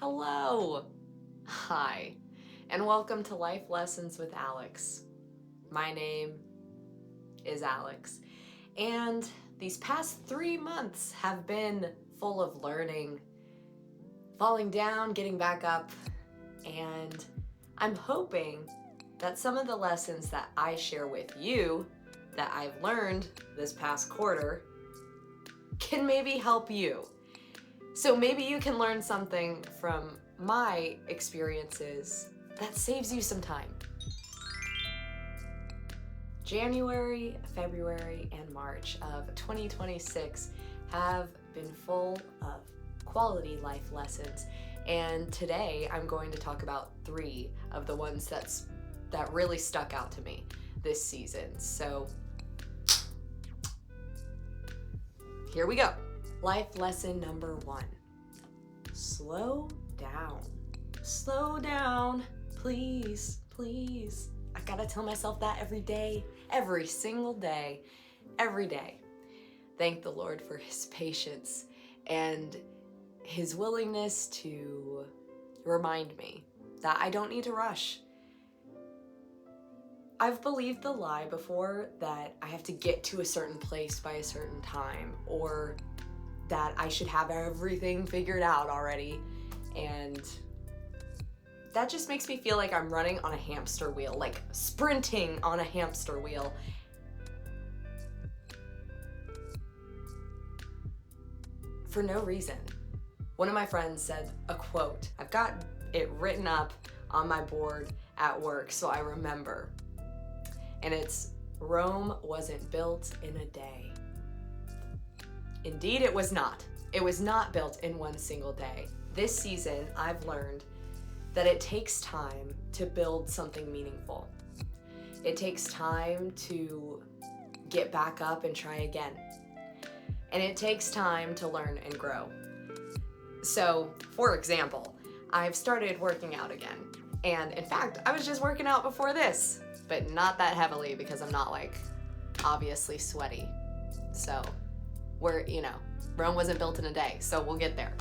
Hello! Hi, and welcome to Life Lessons with Alex. My name is Alex, and these past 3 months have been full of learning, falling down, getting back up, and I'm hoping that some of the lessons that I share with you that I've learned this past quarter can maybe help you. So maybe you can learn something from my experiences that saves you some time. January, February, and March of 2026 have been full of quality life lessons, and today I'm going to talk about 3 of the ones that really stuck out to me this season. So here we go. Life lesson number 1. Slow down. Slow down, please, please. I gotta tell myself that every day, every single day, every day. Thank the Lord for his patience and his willingness to remind me that I don't need to rush. I've believed the lie before that I have to get to a certain place by a certain time, or that I should have everything figured out already, and that just makes me feel like I'm running on a hamster wheel, like sprinting on a hamster wheel. For no reason. One of my friends said a quote. I've got it written up on my board at work so I remember. And it's, Rome wasn't built in a day. Indeed, it was not. It was not built in one single day. This season, I've learned that it takes time to build something meaningful. It takes time to get back up and try again. And it takes time to learn and grow. So, for example, I've started working out again. And in fact, I was just working out before this, but not that heavily because I'm not obviously sweaty. So Rome wasn't built in a day, so we'll get there.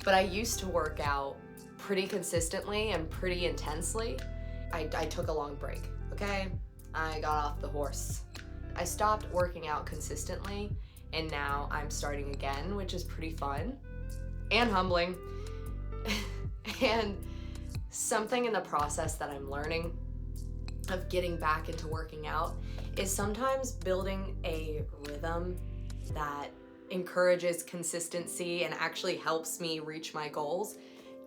But I used to work out pretty consistently and pretty intensely. I took a long break, okay? I got off the horse. I stopped working out consistently, and now I'm starting again, which is pretty fun and humbling. And something in the process that I'm learning of getting back into working out is sometimes building a rhythm that encourages consistency and actually helps me reach my goals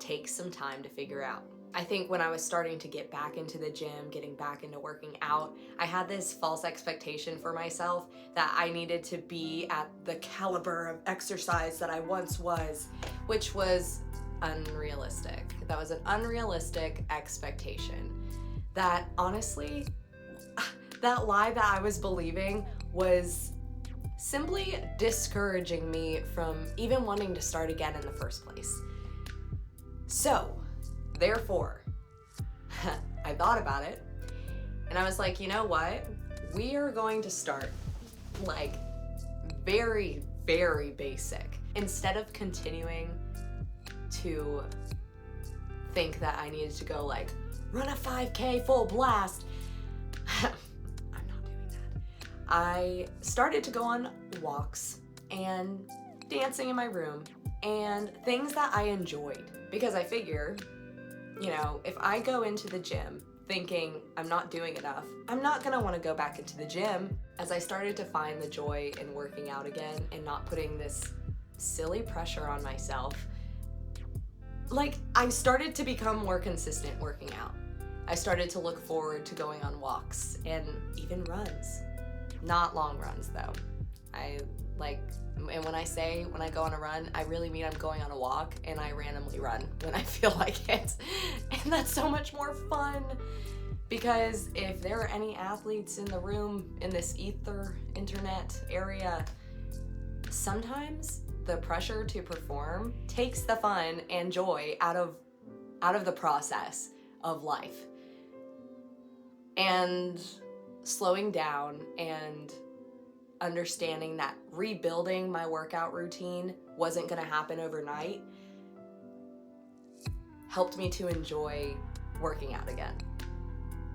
takes some time to figure out. I think when I was starting to get back into the gym, getting back into working out, I had this false expectation for myself that I needed to be at the caliber of exercise that I once was, which was unrealistic. That was an unrealistic expectation. That honestly, that lie that I was believing was simply discouraging me from even wanting to start again in the first place. So, therefore, I thought about it, and I was like, you know what? We are going to start very, very basic. Instead of continuing to think that I needed to go run a 5K full blast, I'm not doing that. I started to go on walks and dancing in my room and things that I enjoyed, because I figure, if I go into the gym thinking I'm not doing enough, I'm not gonna want to go back into the gym. As I started to find the joy in working out again and not putting this silly pressure on myself, I started to become more consistent working out. I started to look forward to going on walks and even runs. Not long runs though. And when I go on a run, I really mean I'm going on a walk, and I randomly run when I feel like it. And that's so much more fun, because if there are any athletes in the room in this internet area, sometimes the pressure to perform takes the fun and joy out of the process of life. And slowing down and understanding that rebuilding my workout routine wasn't going to happen overnight helped me to enjoy working out again.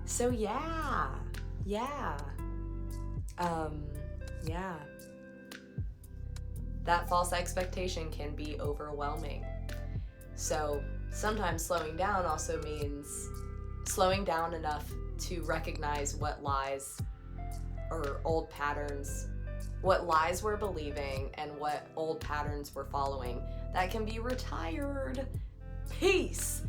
So yeah. That false expectation can be overwhelming. So sometimes slowing down also means slowing down enough to recognize what lies or old patterns, what lies we're believing and what old patterns we're following that can be retired. Peace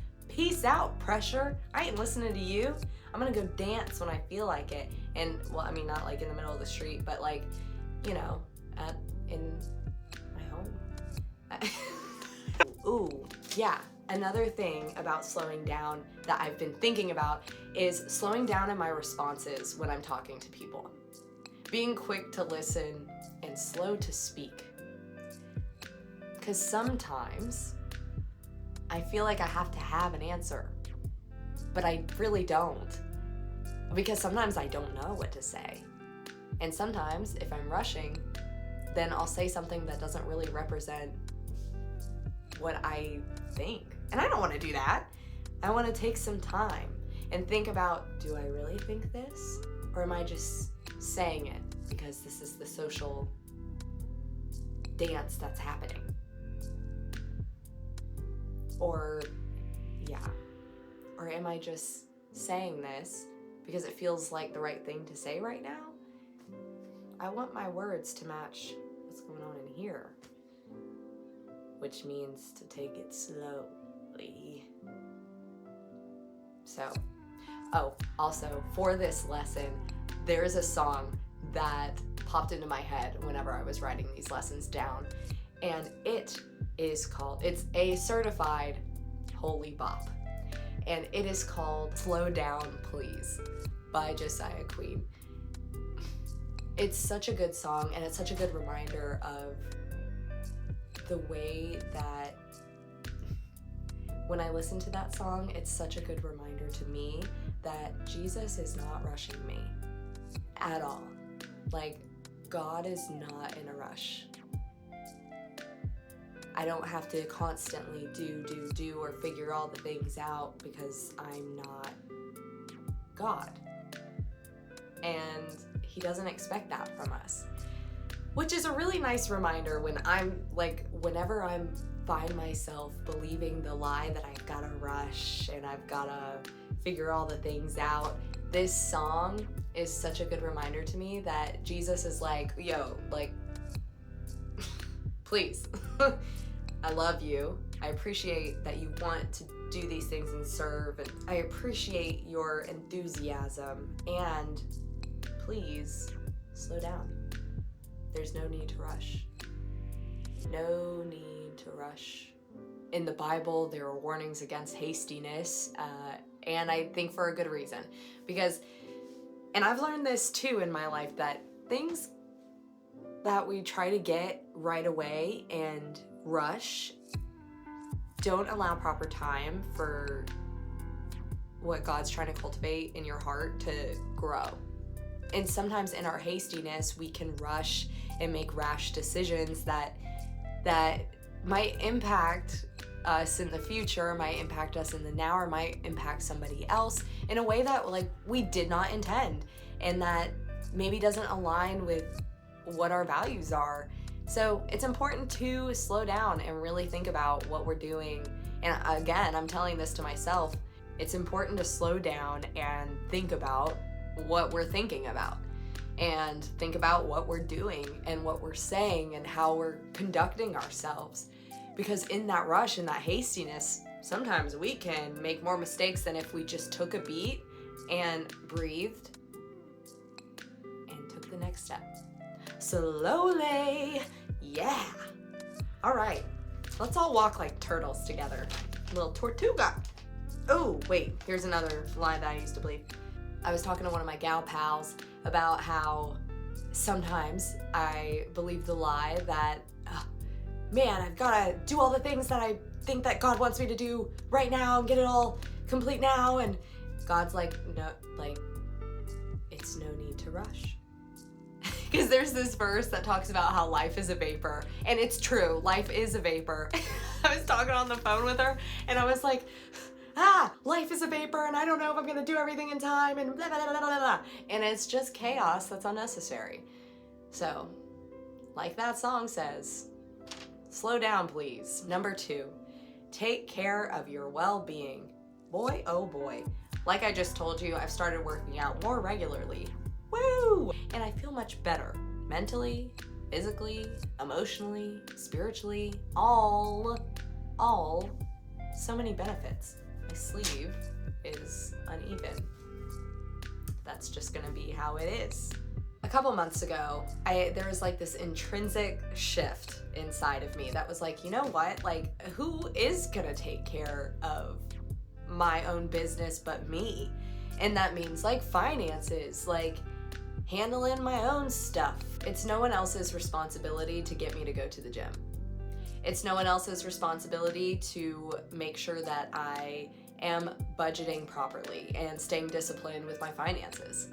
out, pressure. I ain't listening to you. I'm gonna go dance when I feel like it. And well, I mean, not like in the middle of the street, but like, you know, in my home. Ooh, yeah. Another thing about slowing down that I've been thinking about is slowing down in my responses when I'm talking to people. Being quick to listen and slow to speak. Because sometimes I feel like I have to have an answer, but I really don't. Because sometimes I don't know what to say. And sometimes if I'm rushing, then I'll say something that doesn't really represent what I think. And I don't want to do that. I want to take some time and think about, do I really think this? Or am I just saying it because this is the social dance that's happening? Or am I just saying this because it feels like the right thing to say right now? I want my words to match what's going on in here, which means to take it slowly. So, also for this lesson, there's a song that popped into my head whenever I was writing these lessons down, and it's a certified holy bop, and it is called Slow Down Please by Josiah Queen. It's such a good song, and it's such a good reminder of the way that when I listen to that song, it's such a good reminder to me that Jesus is not rushing me at all. Like, God is not in a rush. I don't have to constantly do or figure all the things out because I'm not God. And he doesn't expect that from us. Which is a really nice reminder whenever I find myself believing the lie that I've gotta rush and I've gotta figure all the things out. This song is such a good reminder to me that Jesus is like, yo, like, please, I love you. I appreciate that you want to do these things and serve, and I appreciate your enthusiasm, and please slow down. There's no need to rush. No need to rush. In the Bible, there are warnings against hastiness, and I think for a good reason. Because, and I've learned this too in my life, that things that we try to get right away and rush don't allow proper time for what God's trying to cultivate in your heart to grow. And sometimes in our hastiness, we can rush and make rash decisions that might impact us in the future, might impact us in the now, or might impact somebody else in a way that we did not intend, and that maybe doesn't align with what our values are. So it's important to slow down and really think about what we're doing. And again, I'm telling this to myself, it's important to slow down and think about what we're thinking about, and think about what we're doing and what we're saying and how we're conducting ourselves. Because in that rush, in that hastiness, sometimes we can make more mistakes than if we just took a beat and breathed and took the next step. Slowly, yeah. All right, let's all walk like turtles together. Little tortuga. Oh, wait, here's another line that I used to believe. I was talking to one of my gal pals about how sometimes I believe the lie that, man, I've got to do all the things that I think that God wants me to do right now and get it all complete now. And God's like, no, it's no need to rush. Because there's this verse that talks about how life is a vapor. And it's true, life is a vapor. I was talking on the phone with her and I was like, life is a vapor and I don't know if I'm gonna do everything in time and blah, blah, blah, blah, blah. And it's just chaos that's unnecessary. So, like that song says, slow down, please. Number 2, take care of your well-being. Boy, oh boy. Like I just told you, I've started working out more regularly. Woo! And I feel much better. Mentally, physically, emotionally, spiritually, all, so many benefits. My sleeve is uneven. That's just gonna be how it is. A couple months ago, there was like this intrinsic shift inside of me that was like, you know what? Like, who is gonna take care of my own business but me? And that means like finances, like handling my own stuff. It's no one else's responsibility to get me to go to the gym. It's no one else's responsibility to make sure that I am budgeting properly and staying disciplined with my finances.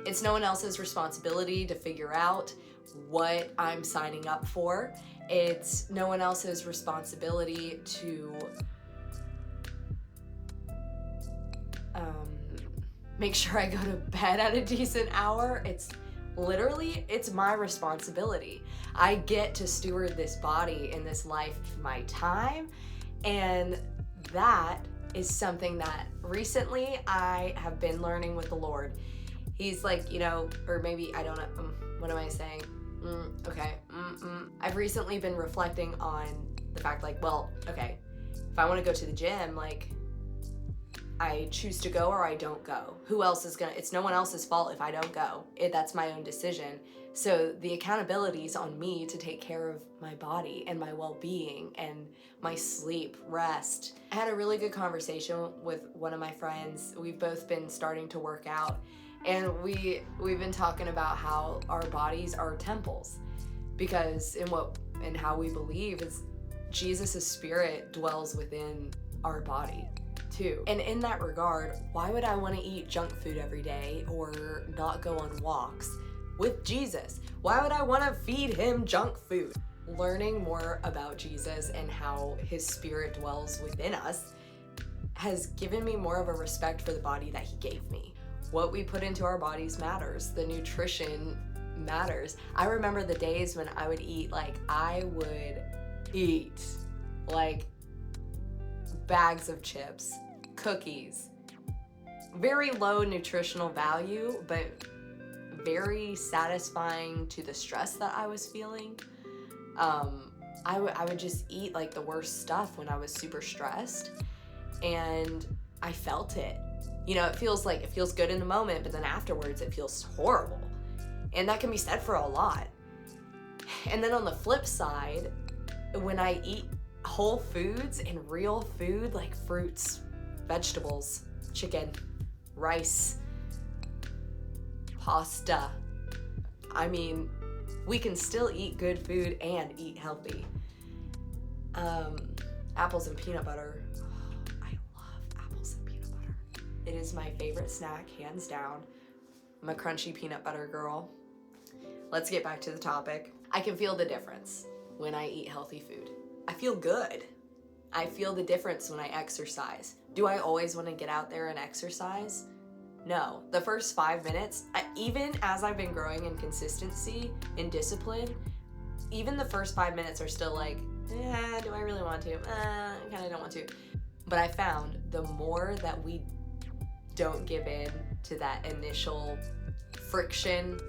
It's no one else's responsibility to figure out what I'm signing up for. It's no one else's responsibility to make sure I go to bed at a decent hour. It's my responsibility. I get to steward this body and this life, my time, and that is something that recently I have been learning with the Lord. He's like, you know, or maybe, I don't know, what am I saying? I've recently been reflecting on the fact like, well, okay, if I want to go to the gym, like, I choose to go or I don't go. Who else is gonna, it's no one else's fault if I don't go. That's my own decision. So the accountability is on me to take care of my body and my well-being and my sleep, rest. I had a really good conversation with one of my friends. We've both been starting to work out, and we've been talking about how our bodies are temples, because in how we believe is Jesus' spirit dwells within our body too. And in that regard, why would I want to eat junk food every day or not go on walks with Jesus? Why would I want to feed him junk food? Learning more about Jesus and how his spirit dwells within us has given me more of a respect for the body that he gave me. What we put into our bodies matters. The nutrition matters. I remember the days when I would eat bags of chips, cookies, very low nutritional value, but very satisfying to the stress that I was feeling. I would just eat like the worst stuff when I was super stressed, and I felt it. You know, it feels good in the moment, but then afterwards it feels horrible. And that can be said for a lot. And then on the flip side, when I eat whole foods and real food like fruits, vegetables, chicken, rice, pasta, I mean, we can still eat good food and eat healthy. Apples and peanut butter. Oh, I love apples and peanut butter. It is my favorite snack, hands down. I'm a crunchy peanut butter girl. Let's get back to the topic. I can feel the difference when I eat healthy food. I feel good. I feel the difference when I exercise. Do I always want to get out there and exercise? No. The first 5 minutes, even as I've been growing in consistency and discipline, even the first 5 minutes are still like, do I really want to? I kind of don't want to. But I found the more that we don't give in to that initial friction,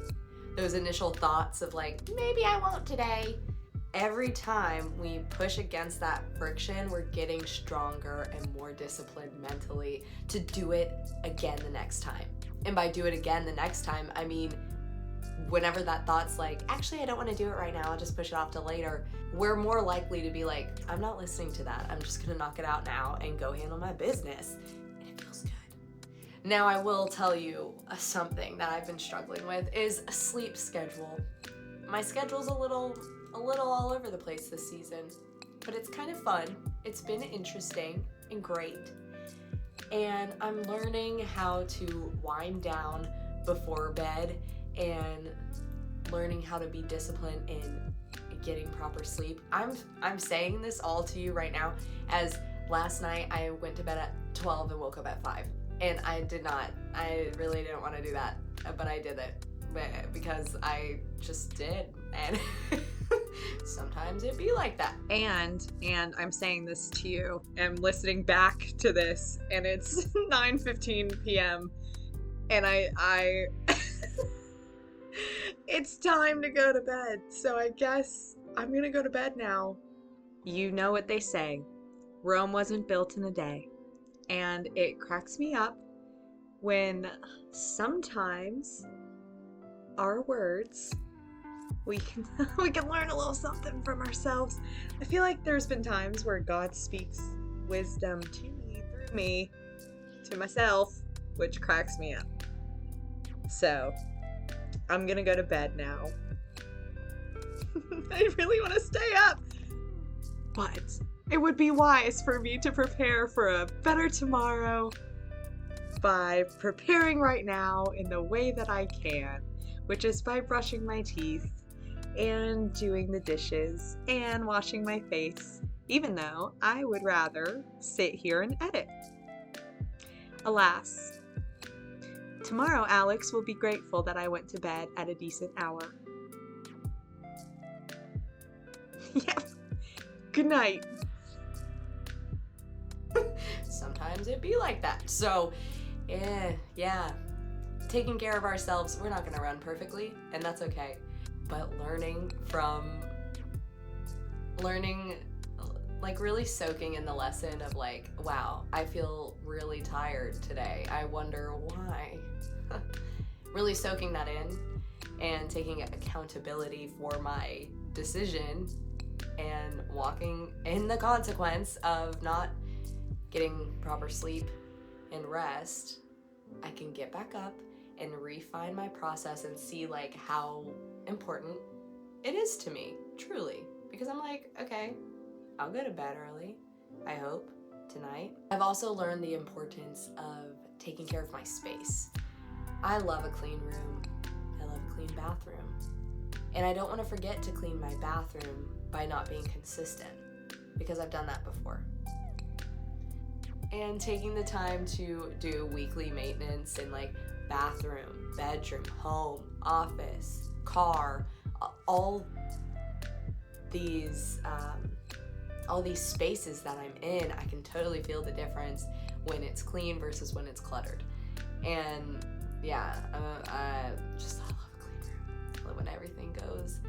those initial thoughts of like, maybe I won't today. Every time we push against that friction, we're getting stronger and more disciplined mentally to do it again the next time. And by do it again the next time, I mean, whenever that thought's like, actually, I don't want to do it right now, I'll just push it off to later, we're more likely to be like, I'm not listening to that. I'm just going to knock it out now and go handle my business. And it feels good. Now, I will tell you something that I've been struggling with is a sleep schedule. My schedule's a little all over the place this season, but it's kind of fun. It's been interesting and great. And I'm learning how to wind down before bed and learning how to be disciplined in getting proper sleep. I'm saying this all to you right now as Last night I went to bed at 12 and woke up at 5. And I really didn't want to do that, but I did it because I just did. And sometimes it be like that. And I'm saying this to you, I'm listening back to this, and it's 9:15 p.m. and I it's time to go to bed. So I guess I'm gonna go to bed now. You know what they say, Rome wasn't built in a day. And it cracks me up when sometimes our words, we can learn a little something from ourselves. I feel like there's been times where God speaks wisdom to me, through me, to myself, which cracks me up. So I'm gonna go to bed now. I really want to stay up, but it would be wise for me to prepare for a better tomorrow by preparing right now in the way that I can, which is by brushing my teeth and doing the dishes and washing my face, even though I would rather sit here and edit. Alas, tomorrow Alex will be grateful that I went to bed at a decent hour. Yep. Good night. Sometimes it be like that. So, yeah. Taking care of ourselves, we're not going to run perfectly, and that's okay. But learning, like really soaking in the lesson of like, wow, I feel really tired today. I wonder why. Really soaking that in and taking accountability for my decision and walking in the consequence of not getting proper sleep and rest. I can get back up and refine my process and see like how important it is to me, truly. Because I'm like, okay, I'll go to bed early, I hope, tonight. I've also learned the importance of taking care of my space. I love a clean room. I love a clean bathroom. And I don't want to forget to clean my bathroom by not being consistent, because I've done that before. And taking the time to do weekly maintenance in like bathroom, bedroom, home, office, car, all these spaces that I'm in, I can totally feel the difference when it's clean versus when it's cluttered. And yeah, I love a clean room. I love when everything goes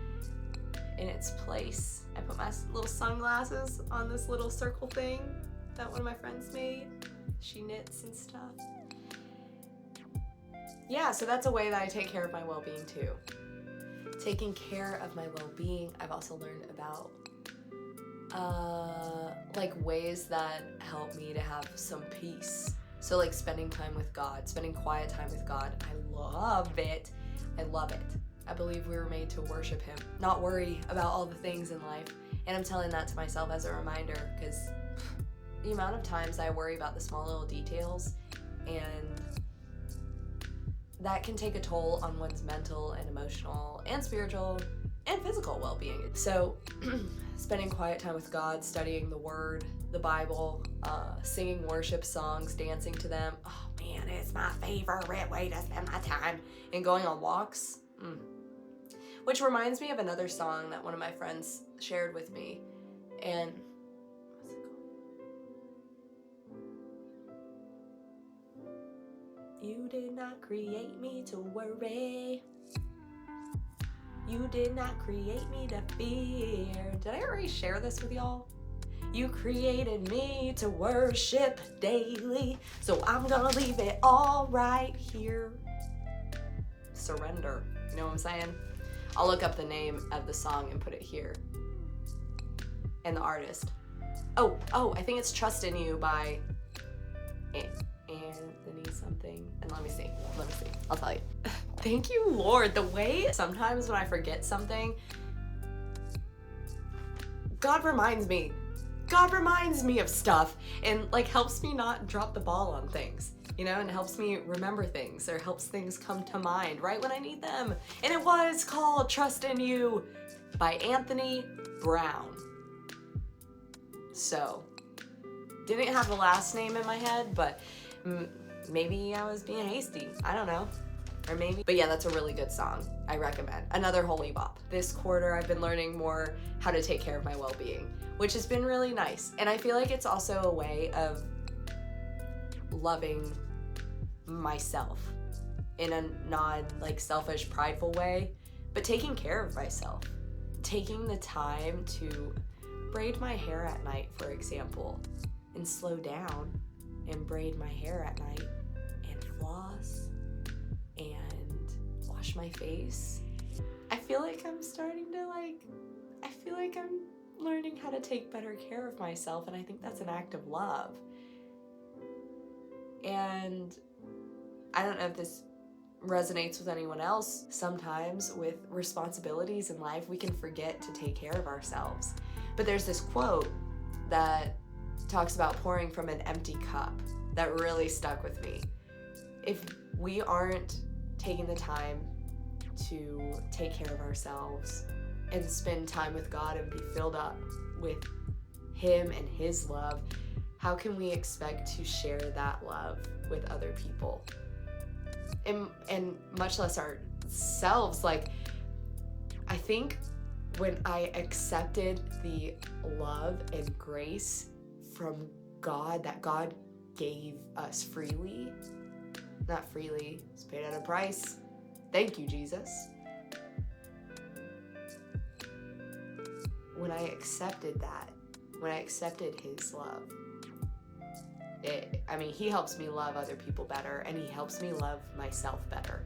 in its place. I put my little sunglasses on this little circle thing that one of my friends made. She knits and stuff. Yeah, so that's a way that I take care of my well-being too. Taking care of my well-being, I've also learned about like ways that help me to have some peace. So like spending time with God, spending quiet time with God. I love it. I love it. I believe we were made to worship Him, not worry about all the things in life. And I'm telling that to myself as a reminder, because the amount of times I worry about the small little details, and that can take a toll on one's mental and emotional and spiritual and physical well-being. So spending quiet time with God, studying the Word, the Bible, singing worship songs, dancing to them. Oh man, it's my favorite way to spend my time. And going on walks. Which reminds me of another song that one of my friends shared with me. And what's it called? You did not create me to worry. You did not create me to fear. Did I already share this with y'all? You created me to worship daily, so I'm gonna leave it all right here. Surrender. You know what I'm saying? I'll look up the name of the song and put it here. And the artist. Oh, I think it's Trust in You by Anthony something. And let me see. I'll tell you. Thank you, Lord. The way sometimes when I forget something, God reminds me of stuff and like helps me not drop the ball on things, you know, and helps me remember things or helps things come to mind right when I need them. And it was called Trust in You by Anthony Brown. So didn't have the last name in my head, but maybe I was being hasty. I don't know. Or maybe. But yeah, that's a really good song. I recommend. Another holy bop. This quarter, I've been learning more how to take care of my well-being, which has been really nice. And I feel like it's also a way of loving myself in a non like selfish, prideful way, but taking care of myself. Taking the time to braid my hair at night, for example, and slow down and braid my hair at night and floss and wash my face. I feel like I'm learning how to take better care of myself, and I think that's an act of love. And I don't know if this resonates with anyone else. Sometimes with responsibilities in life, we can forget to take care of ourselves. But there's this quote that talks about pouring from an empty cup that really stuck with me. If we aren't taking the time to take care of ourselves and spend time with God and be filled up with Him and His love, how can we expect to share that love with other people? And much less ourselves. Like, I think when I accepted the love and grace from God that God gave us freely, not freely, it's paid at a price. Thank you, Jesus. When I accepted that, when I accepted His love, He helps me love other people better, and He helps me love myself better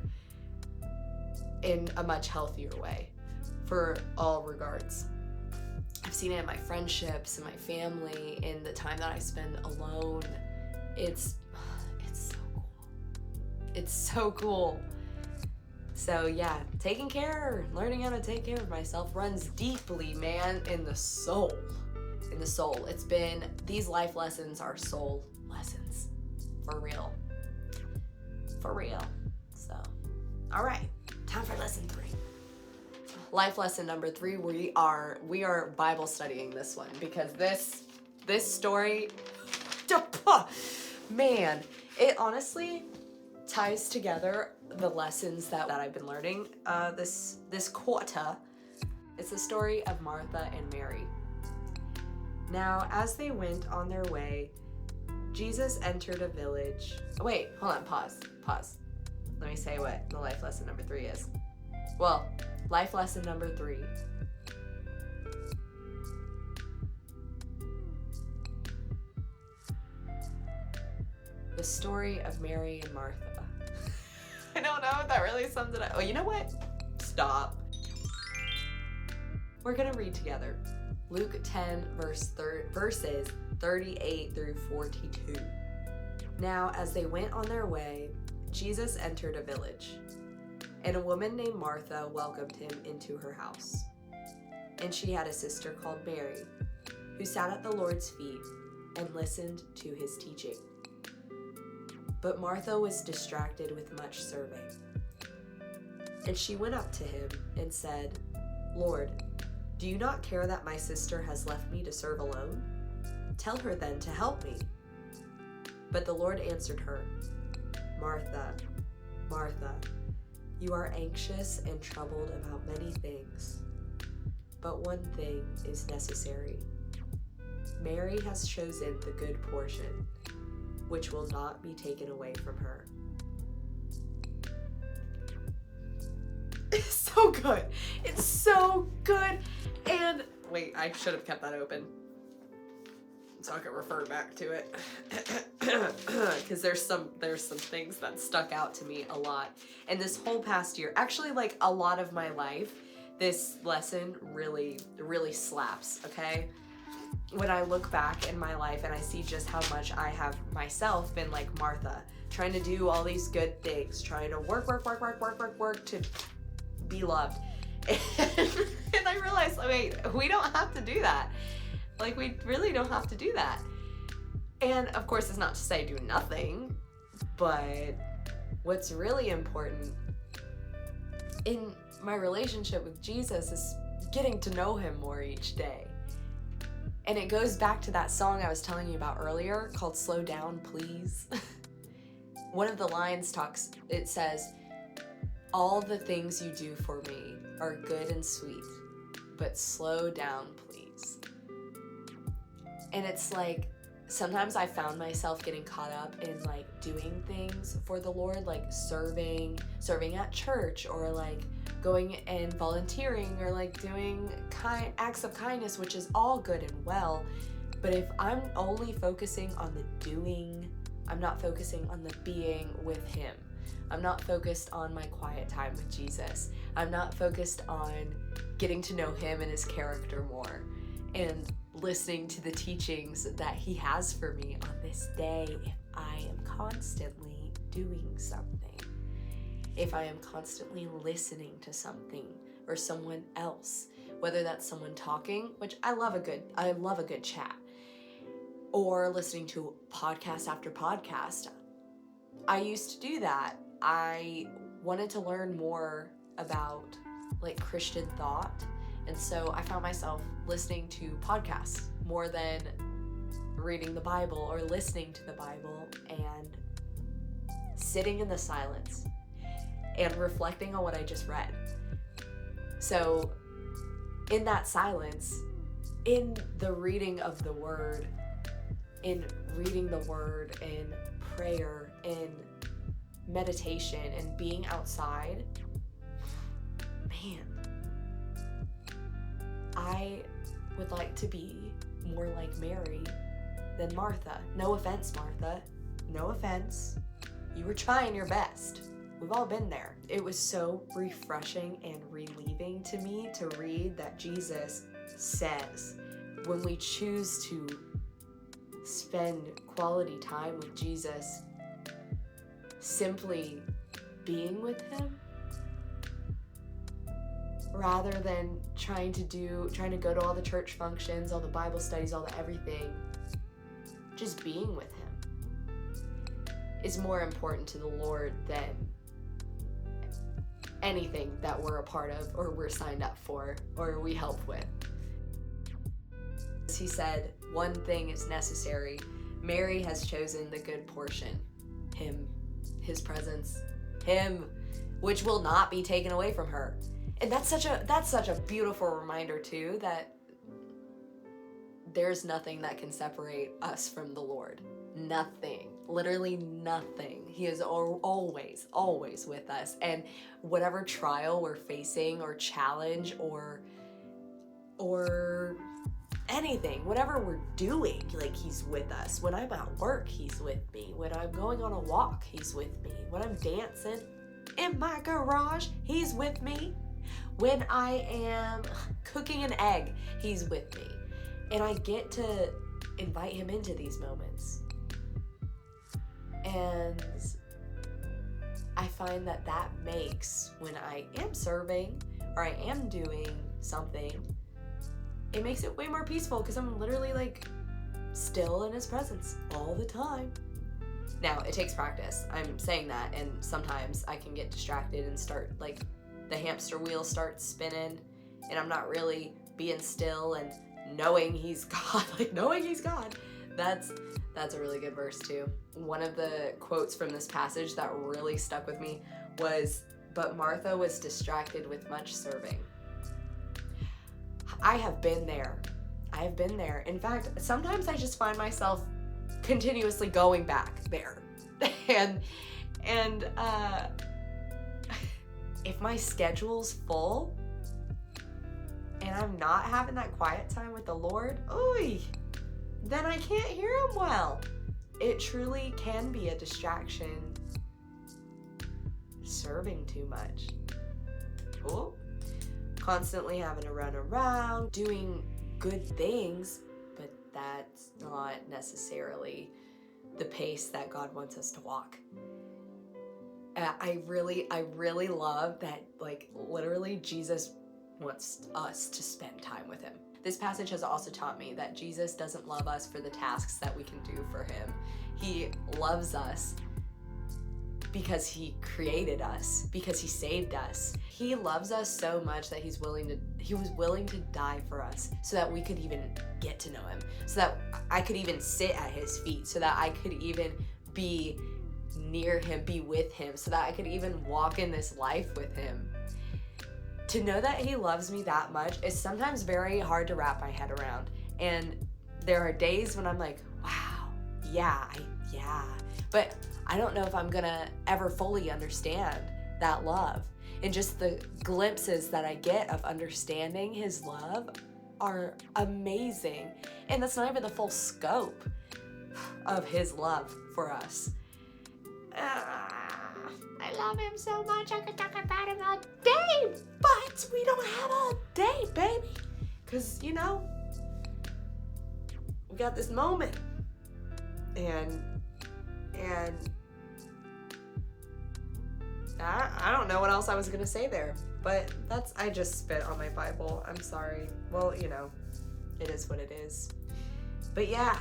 in a much healthier way for all regards. I've seen it in my friendships, in my family, in the time that I spend alone. It's so cool. It's so cool. So yeah, learning how to take care of myself runs deeply, man, in the soul. In the soul. These life lessons are soul lessons. For real. For real. So, all right, time for lesson 3. Life lesson number 3, we are Bible studying this one, because this story, man, it honestly ties together the lessons that I've been learning this quarter. It's the story of Martha and Mary. Now, as they went on their way, Jesus entered a village. Wait, hold on, pause. Let me say what the life lesson number 3 is. Well, life lesson number 3. The story of Mary and Martha. I don't know if that really sums it up. Oh, you know what? Stop. We're gonna read together. Luke 10, verses 38 through 42. Now, as they went on their way, Jesus entered a village, and a woman named Martha welcomed him into her house. And she had a sister called Mary, who sat at the Lord's feet and listened to his teaching. But Martha was distracted with much serving. And she went up to him and said, "Lord, do you not care that my sister has left me to serve alone? Tell her then to help me." But the Lord answered her, "Martha, Martha, you are anxious and troubled about many things, but one thing is necessary. Mary has chosen the good portion, which will not be taken away from her." It's so good. It's so good. And wait, I should have kept that open so I could refer back to it, because there's some things that stuck out to me a lot. And this whole past year, actually, like a lot of my life, this lesson really slaps. Okay, when I look back in my life and I see just how much I have myself been like Martha, trying to do all these good things, trying to work to be loved. And I realized, wait, we don't have to do that. Like, we really don't have to do that. And of course, it's not to say do nothing, but what's really important in my relationship with Jesus is getting to know him more each day. And it goes back to that song I was telling you about earlier called Slow Down, Please. One of the lines it says, all the things you do for me are good and sweet, but slow down, please. And it's like, sometimes I found myself getting caught up in like doing things for the Lord, like serving at church, or like going and volunteering, or like doing acts of kindness, which is all good and well. But if I'm only focusing on the doing, I'm not focusing on the being with Him. I'm not focused on my quiet time with Jesus. I'm not focused on getting to know Him and His character more, and listening to the teachings that He has for me on this day. If I am constantly doing something, if I am constantly listening to something or someone else, whether that's someone talking, which I love a good chat, or listening to podcast after podcast. I used to do that. I wanted to learn more about like Christian thought, and so I found myself listening to podcasts more than reading the Bible or listening to the Bible, and sitting in the silence and reflecting on what I just read. So in that silence, in the reading of the Word, in prayer, in meditation, and being outside, man, I would like to be more like Mary than Martha. No offense, Martha. No offense. You were trying your best. We've all been there. It was so refreshing and relieving to me to read that Jesus says when we choose to spend quality time with Jesus, simply being with Him, rather than trying to go to all the church functions, all the Bible studies, all the everything, just being with Him is more important to the Lord than anything that we're a part of, or we're signed up for, or we help with. He said, one thing is necessary. Mary has chosen the good portion. Him, His presence, Him, which will not be taken away from her. And that's such a beautiful reminder too, that there's nothing that can separate us from the Lord. Nothing, literally nothing. He is always with us. And whatever trial we're facing, or challenge, or anything, whatever we're doing, like He's with us. When I'm at work, He's with me. When I'm going on a walk, He's with me. When I'm dancing in my garage, He's with me. When I am cooking an egg, He's with me. And I get to invite Him into these moments. And I find that makes, when I am serving or I am doing something, it makes it way more peaceful, because I'm literally like still in His presence all the time. Now, it takes practice. I'm saying that, and sometimes I can get distracted and start, like, the hamster wheel starts spinning, and I'm not really being still and knowing He's God, knowing He's God. That's a really good verse too. One of the quotes from this passage that really stuck with me was, "But Martha was distracted with much serving." I have been there. In fact, sometimes I just find myself continuously going back there. and if my schedule's full and I'm not having that quiet time with the Lord, then I can't hear Him well. It truly can be a distraction, serving too much. Constantly having to run around, doing good things, but that's not necessarily the pace that God wants us to walk. I really love that, like, literally Jesus wants us to spend time with Him. This passage has also taught me that Jesus doesn't love us for the tasks that we can do for Him. He loves us because he created us, because he saved us. He loves us so much that he was willing to die for us so that we could even get to know him, so that I could even sit at his feet, so that I could even be near him, be with him, so that I could even walk in this life with him. To know that he loves me that much is sometimes very hard to wrap my head around. And there are days when I'm like, wow, yeah. But I don't know if I'm gonna ever fully understand that love. And just the glimpses that I get of understanding his love are amazing. And that's not even the full scope of his love for us. I love him so much, I could talk about him all day, but we don't have all day, baby. Because, we got this moment. And I don't know what else I was going to say there, but I just spit on my Bible. I'm sorry. Well, it is what it is. But yeah.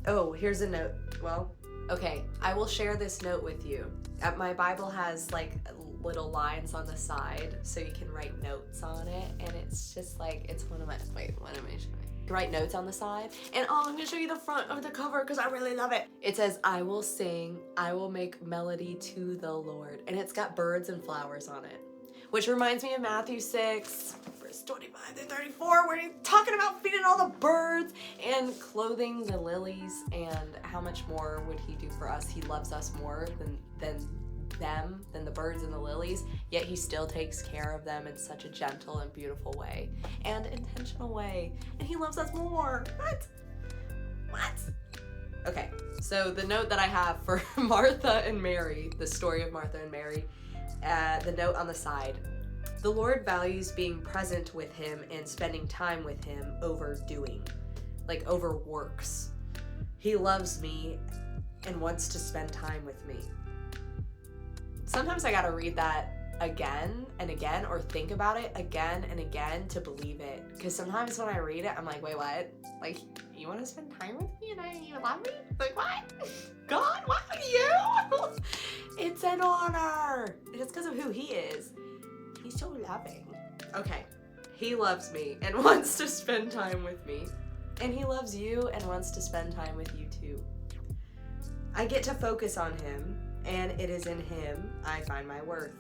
Oh, here's a note. Well, okay, I will share this note with you. My Bible has like little lines on the side so you can write notes on it, and it's just like, it's what am I showing? You can write notes on the side, and I'm gonna show you the front of the cover because I really love it. It says, I will sing, I will make melody to the Lord, and it's got birds and flowers on it, which reminds me of Matthew 6, verse 25 to 34, where he's talking about feeding all the birds and clothing the lilies, and how much more would he do for us? He loves us more than the birds and the lilies, yet he still takes care of them in such a gentle and beautiful way and intentional way, and he loves us more. What? Okay, so the note that I have for Martha and Mary, the story of Martha and Mary, the note on the side: the Lord values being present with him and spending time with him over doing, like over works. He loves me and wants to spend time with me. Sometimes I gotta read that again and again, or think about it again and again to believe it. Because sometimes when I read it, I'm like, wait, what? Like, you want to spend time with me and you love me? Like, what? God, what? You? It's an honor. It's because of who he is. He's so loving. Okay, he loves me and wants to spend time with me. And he loves you and wants to spend time with you too. I get to focus on him, and it is in him I find my worth,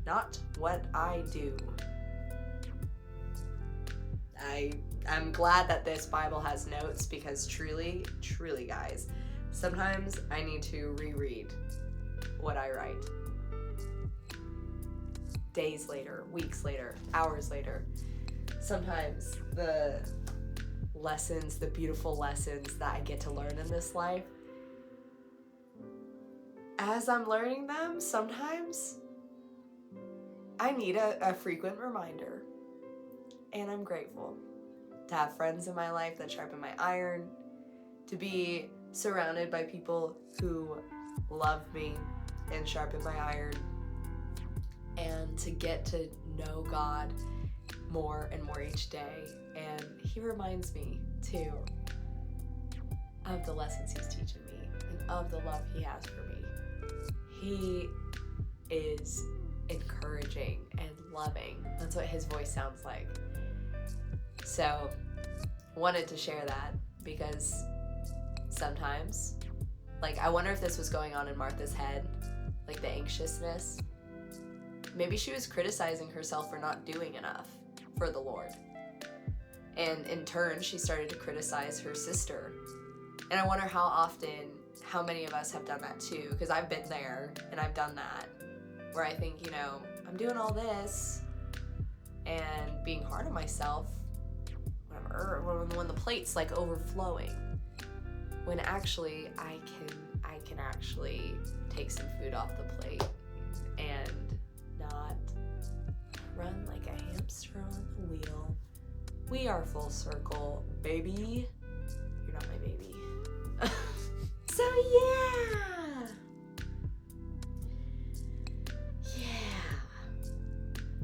not what I do. I'm glad that this Bible has notes, because truly, guys, sometimes I need to reread what I write. Days later, weeks later, hours later. Sometimes the lessons, the beautiful lessons that I get to learn in this life, as I'm learning them, sometimes I need a frequent reminder. And I'm grateful to have friends in my life that sharpen my iron, to be surrounded by people who love me and sharpen my iron, and to get to know God more and more each day. And he reminds me too of the lessons he's teaching me and of the love he has for me. He is encouraging and loving. That's what his voice sounds like. So, wanted to share that, because sometimes, like, I wonder if this was going on in Martha's head, like the anxiousness. Maybe she was criticizing herself for not doing enough for the Lord. And in turn, she started to criticize her sister. And I wonder how many of us have done that too, because I've been there and I've done that, where I think, I'm doing all this and being hard on myself when the plate's like overflowing, when actually I can actually take some food off the plate and not run like a hamster on the wheel. We are full circle, baby. You're not my baby. So yeah.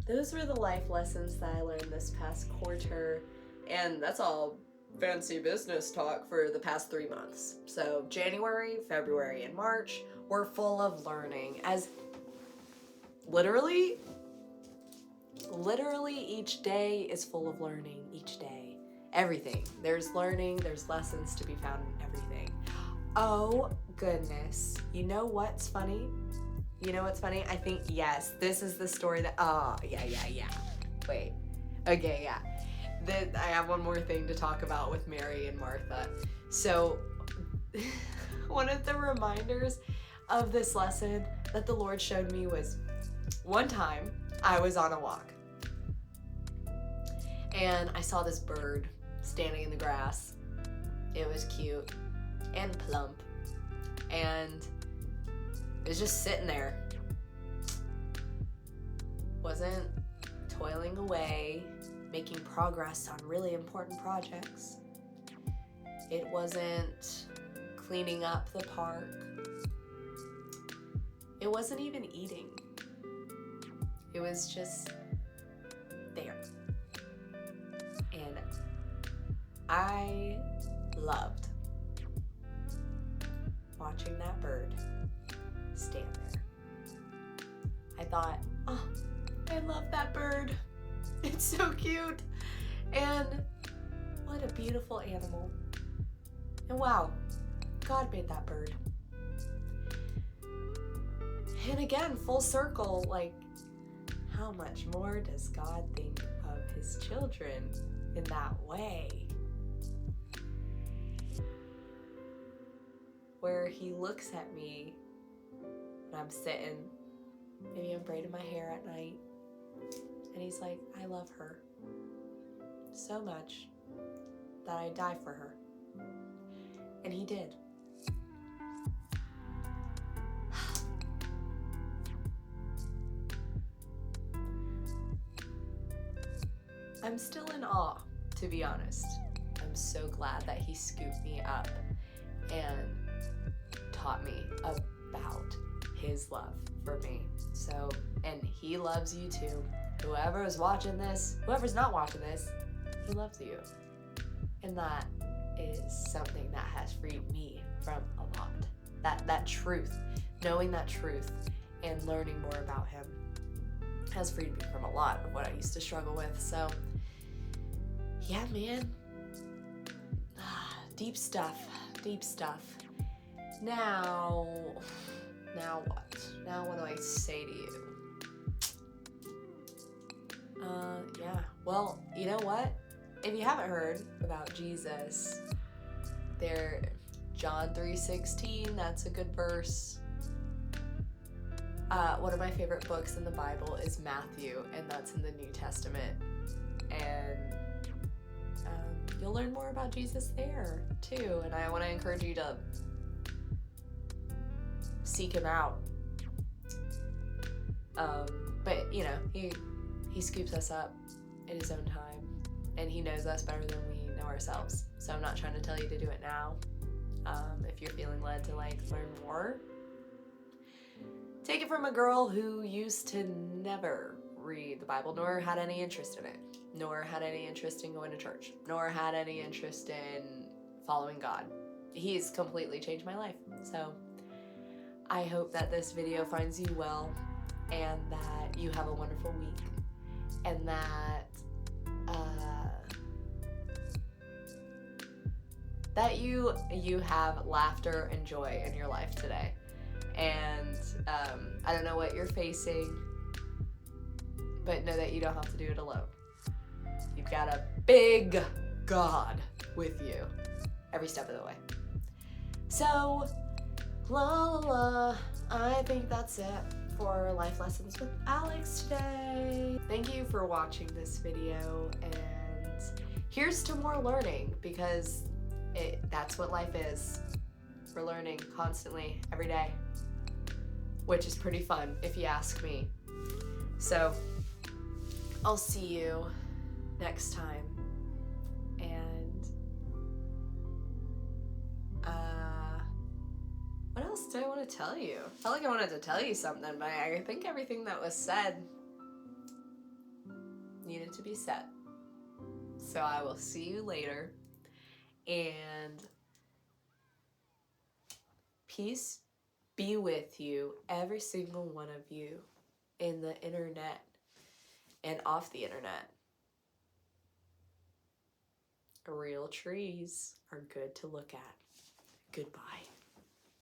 Those were the life lessons that I learned this past quarter, and that's all fancy business talk for the past 3 months. So January, February, and March were full of learning, as literally each day is full of learning. Each day, everything, there's learning, there's lessons to be found in everything. Oh goodness, you know what's funny? I think, yes, this is the story that, yeah. Wait, okay, yeah. I have one more thing to talk about with Mary and Martha. So, one of the reminders of this lesson that the Lord showed me was one time I was on a walk and I saw this bird standing in the grass. It was cute and plump, and it was just sitting there. Wasn't toiling away, making progress on really important projects. It wasn't cleaning up the park. It wasn't even eating. It was just there. And I loved watching that bird stand there. I thought, oh, I love that bird. It's so cute. And what a beautiful animal. And wow, God made that bird. And again, full circle, like, how much more does God think of his children in that way? Where he looks at me when I'm sitting, maybe I'm braiding my hair at night, and he's like, I love her so much that I'd die for her. And he did. I'm still in awe, to be honest. I'm so glad that he scooped me up and taught me about his love for me. So, and he loves you too. Whoever is watching this, whoever's not watching this, he loves you. And that is something that has freed me from a lot. That truth, knowing that truth and learning more about him has freed me from a lot of what I used to struggle with. So, yeah, man. Deep stuff. Now what? Now what do I say to you? Yeah. Well, you know what? If you haven't heard about Jesus, John 3:16, that's a good verse. One of my favorite books in the Bible is Matthew, and that's in the New Testament. And you'll learn more about Jesus there too. And I want to encourage you to seek him out. But you know, he scoops us up in his own time, and he knows us better than we know ourselves. So I'm not trying to tell you to do it now. If you're feeling led to learn more, take it from a girl who used to never read the Bible, nor had any interest in it, nor had any interest in going to church, nor had any interest in following God. He's completely changed my life. So I hope that this video finds you well, and that you have a wonderful week, and that that you have laughter and joy in your life today. And I don't know what you're facing, but know that you don't have to do it alone. You've got a big God with you every step of the way. So, I think that's it for Life Lessons with Alex today. Thank you for watching this video, and here's to more learning, because that's what life is. We're learning constantly, every day, which is pretty fun if you ask me. So, I'll see you next time. And what else do I want to tell you? I felt like I wanted to tell you something, but I think everything that was said needed to be said. So I will see you later. And peace be with you, every single one of you, in the internet and off the internet. Real trees are good to look at. Goodbye.